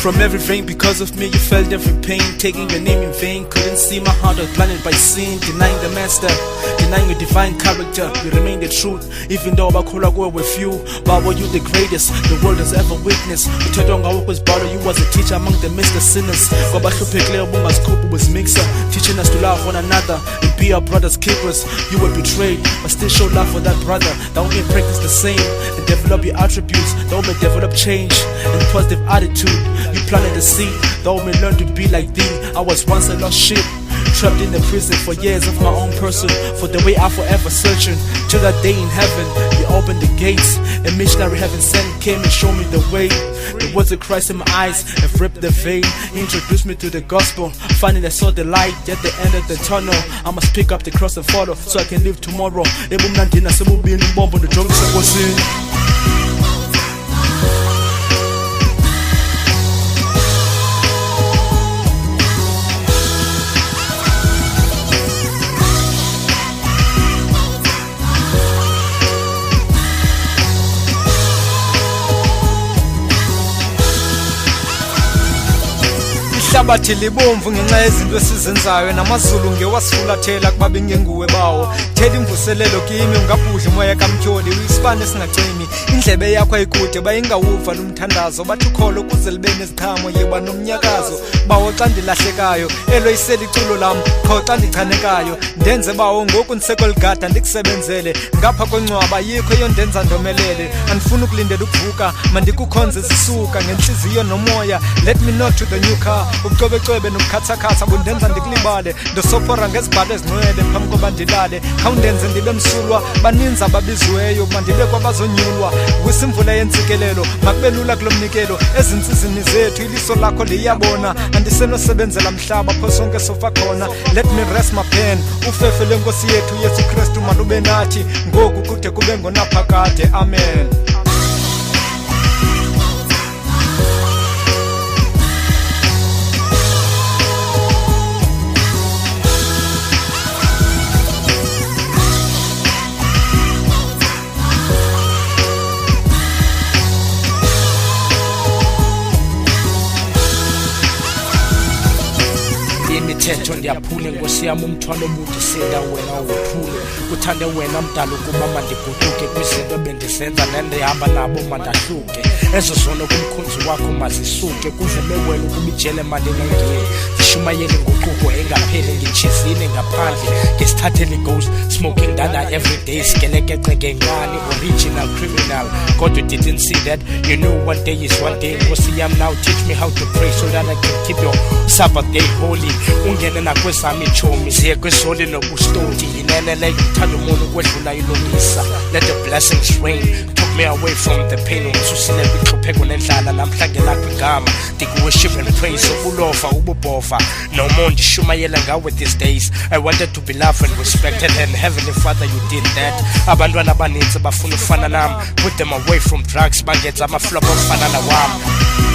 from every vein. Because of me you felt every pain. Taking your name in vain, couldn't see my heart was blinded by sin. Denying the master, denying your divine character. You remain the truth, even though bakholwa kuwe with you. But were you the greatest the world has ever witnessed? Uthethwa ngawo kwezibhalo, you was a teacher among the midst of sinners. Kwabahluphekileyo bungazikhuphi was mixer, teaching us to love one another and be our brothers keepers. You were betrayed, but still show love for that brother. That we may practice the same and develop your attributes. That we may develop change and positive attitude. You planted the seed, that we may learn to be like thee. I was once a lost sheep, trapped in the prison for years of my own person. For the way I forever searching, till that day in heaven you opened the gates. A missionary heaven sent came and showed me the way. The words of Christ in my eyes have ripped the vein. He introduced me to the gospel. Finally I saw the light at the end of the tunnel. I must pick up the cross and follow so I can live tomorrow. Ebumnandina semubini bombo the drums sekwasini. Ihlabathi libomvu ngenxa yezinto esizenzayo, namazulu ngewasifulathela kuba bengenguwe bawo. Thela imvuselelo kimi ungabhudla umoya kamtyholi, uyisibane singacimi. Indlebe yakho ayikude bayingawuva lumthandazo. Bathi ukholo kuze libe neziqhamo yeba nomnyakazo. Bawo xa ndilahlekayo elo iseli iculo lam, qho xa ndichanekayo. Ndenze bawo ngoku ndiseko ligada ndikusebenzele. Ngapha kwencwaba yikho yondenza ndomelele. Andifuna ukulindela ukuvuka, mandikukhonze sisuka ngenhliziyo nomoya. Let me know to the new car. Ubucwebecwebe nobukhathakhatha bundenza ndikulibale. Ndosopora ngezibhalo ezingcwele phambi koba ndilale. Khawundenze ndibe msulwa, baninzi ababiziweyo mandibe kwabazonyulwa. Kwisimvula yentsikelelo makube lula kulo mnikelo. Ezinsizini zethu iliso lakho liyabona. Andisenosebenzela mhlaba pho sonke sofa khona. Let me rest my pen. Ufefe lwenkosi yethu Yesu Kristu malube nathi ngoku kude kube ngonaphakade. Amen. Imithetho ndiyaphule Nkosi yami, umthwalo omude sinda wena uwuphule. Uthande wena mdala ukuba mandiguquke kwizinto bendisenza nendihamba nabo mandahluke. Ezo zono kumkhonzi wakho mazisuke, kuvume wena ukuba ijele mandinengeni. Zishumayele ngoquko engapheli ngitshizile ngaphandle, ngesithathele ghost smoking dada everyday. Sigelekece ngengane original criminal, God you didn't see that. You know one day is one day. Nkosi yami now teach me how to pray so that I can keep your Sabbath day holy. Ungene nakwezami chomi ziye kwezoli nobustoti. Yinene leyo uthanda umuntu kwedlula ilungisa. Let the blessings rain, took me away from the pain. Ungisusile kwixupheko nendlala, namhlanje lakho igama ndiku-worship and praise. Ubulova ububhova no more ndishumayela ngawe these days. I wanted to be loved and respected, and Heavenly Father you did that. Abantwana abaninzi bafuna ufana nami, put them away from drugs, bangenza amaflop ofana nawami.